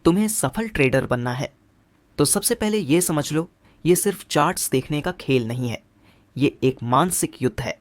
तुम्हें सफल ट्रेडर बनना है तो सबसे पहले ये समझ लो, ये सिर्फ चार्ट्स देखने का खेल नहीं है। ये एक मानसिक युद्ध है।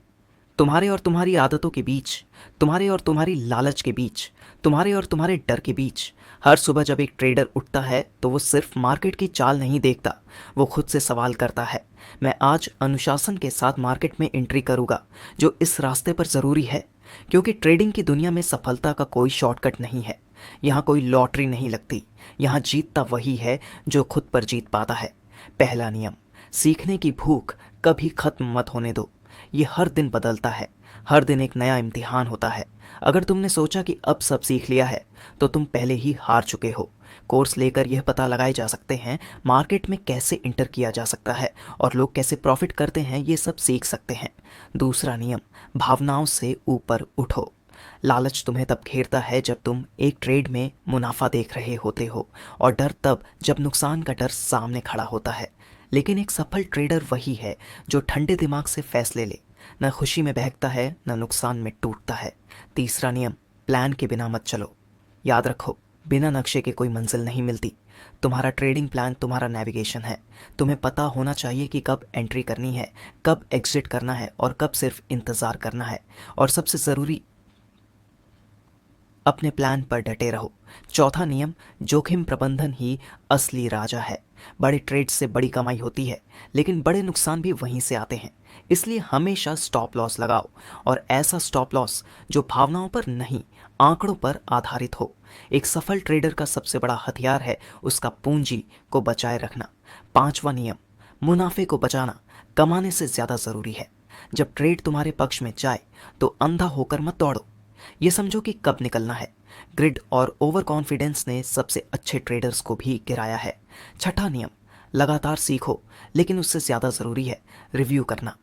तुम्हारे और तुम्हारी आदतों के बीच, तुम्हारे और तुम्हारी लालच के बीच, तुम्हारे और तुम्हारे डर के बीच हर सुबह जब एक ट्रेडर उठता है तो वो सिर्फ मार्केट की चाल नहीं देखता, वो खुद से सवाल करता है, मैं आज अनुशासन के साथ मार्केट में एंट्री करूंगा जो इस रास्ते पर ज़रूरी है। क्योंकि ट्रेडिंग की दुनिया में सफलता का कोई शॉर्टकट नहीं है। यहाँ कोई लॉटरी नहीं लगती। यहाँ जीतता वही है जो खुद पर जीत पाता है। पहला नियम, सीखने की भूख कभी खत्म मत होने दो। ये हर दिन बदलता है, हर दिन एक नया इम्तिहान होता है। अगर तुमने सोचा कि अब सब सीख लिया है तो तुम पहले ही हार चुके हो। कोर्स लेकर यह पता लगाए जा सकते हैं मार्केट में कैसे इंटर किया जा सकता है और लोग कैसे प्रॉफिट करते हैं, ये सब सीख सकते हैं। दूसरा नियम, भावनाओं से ऊपर उठो। लालच तुम्हें तब घेरता है जब तुम एक ट्रेड में मुनाफा देख रहे होते हो, और डर तब जब नुकसान का डर सामने खड़ा होता है। लेकिन एक सफल ट्रेडर वही है जो ठंडे दिमाग से फैसले ले, न खुशी में बहकता है न नुकसान में टूटता है। तीसरा नियम, प्लान के बिना मत चलो। याद रखो, बिना नक्शे के कोई मंजिल नहीं मिलती। तुम्हारा ट्रेडिंग प्लान तुम्हारा नेविगेशन है। तुम्हें पता होना चाहिए कि कब एंट्री करनी है, कब एग्जिट करना है और कब सिर्फ इंतज़ार करना है। और सबसे ज़रूरी, अपने प्लान पर डटे रहो। चौथा नियम, जोखिम प्रबंधन ही असली राजा है। बड़े ट्रेड से बड़ी कमाई होती है, लेकिन बड़े नुकसान भी वहीं से आते हैं। इसलिए हमेशा स्टॉप लॉस लगाओ, और ऐसा स्टॉप लॉस जो भावनाओं पर नहीं, आंकड़ों पर आधारित हो। एक सफल ट्रेडर का सबसे बड़ा हथियार है उसका पूंजी को बचाए रखना। पांचवा नियम, मुनाफे को बचाना कमाने से ज़्यादा ज़रूरी है। जब ट्रेड तुम्हारे पक्ष में जाए तो अंधा होकर मत दौड़ो। ये समझो कि कब निकलना है। ग्रिड और ओवर कॉन्फिडेंस ने सबसे अच्छे ट्रेडर्स को भी गिराया है। छठा नियम, लगातार सीखो, लेकिन उससे ज़्यादा ज़रूरी है रिव्यू करना।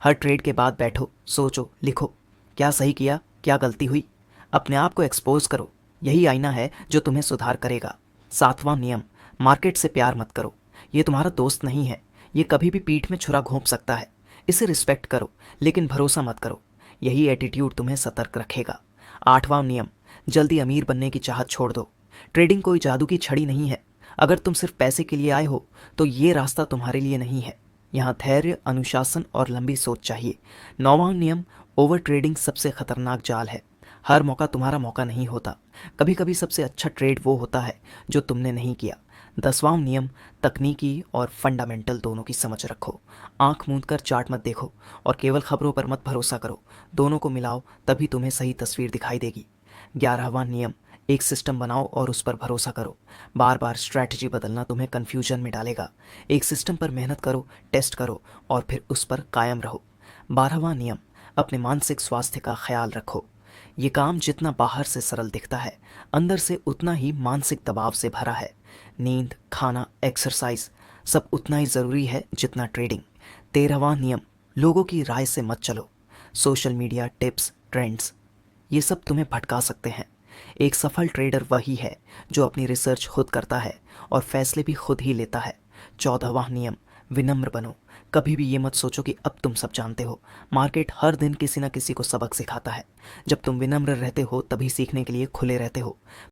हर ट्रेड के बाद बैठो, सोचो, लिखो, क्या सही किया, क्या गलती हुई। अपने आप को एक्सपोज करो, यही आईना है जो तुम्हें सुधार करेगा। सातवां नियम, मार्केट से प्यार मत करो। ये तुम्हारा दोस्त नहीं है, ये कभी भी पीठ में छुरा घोंप सकता है। इसे रिस्पेक्ट करो, लेकिन भरोसा मत करो। यही एटीट्यूड तुम्हें सतर्क रखेगा। आठवां नियम, जल्दी अमीर बनने की चाहत छोड़ दो। ट्रेडिंग कोई जादू की छड़ी नहीं है। अगर तुम सिर्फ पैसे के लिए आए हो तो ये रास्ता तुम्हारे लिए नहीं है। यहाँ धैर्य, अनुशासन और लंबी सोच चाहिए। नौवां नियम, ओवर ट्रेडिंग सबसे खतरनाक जाल है। हर मौका तुम्हारा मौका नहीं होता। कभी कभी सबसे अच्छा ट्रेड वो होता है जो तुमने नहीं किया। 10वां नियम, तकनीकी और फंडामेंटल दोनों की समझ रखो। आंख मूंद कर चार्ट मत देखो और केवल खबरों पर मत भरोसा करो। दोनों को मिलाओ, तभी तुम्हें सही तस्वीर दिखाई देगी। 11वां नियम, एक सिस्टम बनाओ और उस पर भरोसा करो। बार बार स्ट्रैटेजी बदलना तुम्हें कन्फ्यूजन में डालेगा। एक सिस्टम पर मेहनत करो, टेस्ट करो और फिर उस पर कायम रहो। 12वां नियम, अपने मानसिक स्वास्थ्य का ख्याल रखो। ये काम जितना बाहर से सरल दिखता है, अंदर से उतना ही मानसिक दबाव से भरा है। नींद, खाना, एक्सरसाइज सब उतना ही ज़रूरी है जितना ट्रेडिंग। 13वां नियम, लोगों की राय से मत चलो। सोशल मीडिया, टिप्स, ट्रेंड्स, ये सब तुम्हें भटका सकते हैं। एक सफल ट्रेडर वही है जो अपनी रिसर्च खुद करता है और फैसले भी खुद ही लेता है। 14वां नियम, विनम्र बनो। कभी भी ये मत सोचो कि अब तुम सब जानते हो। मार्केट हर दिन किसी न किसी को सबक सिखाता है। जब तुम विनम्र रहते हो तभी सीखने के लिए खुले रहते हो।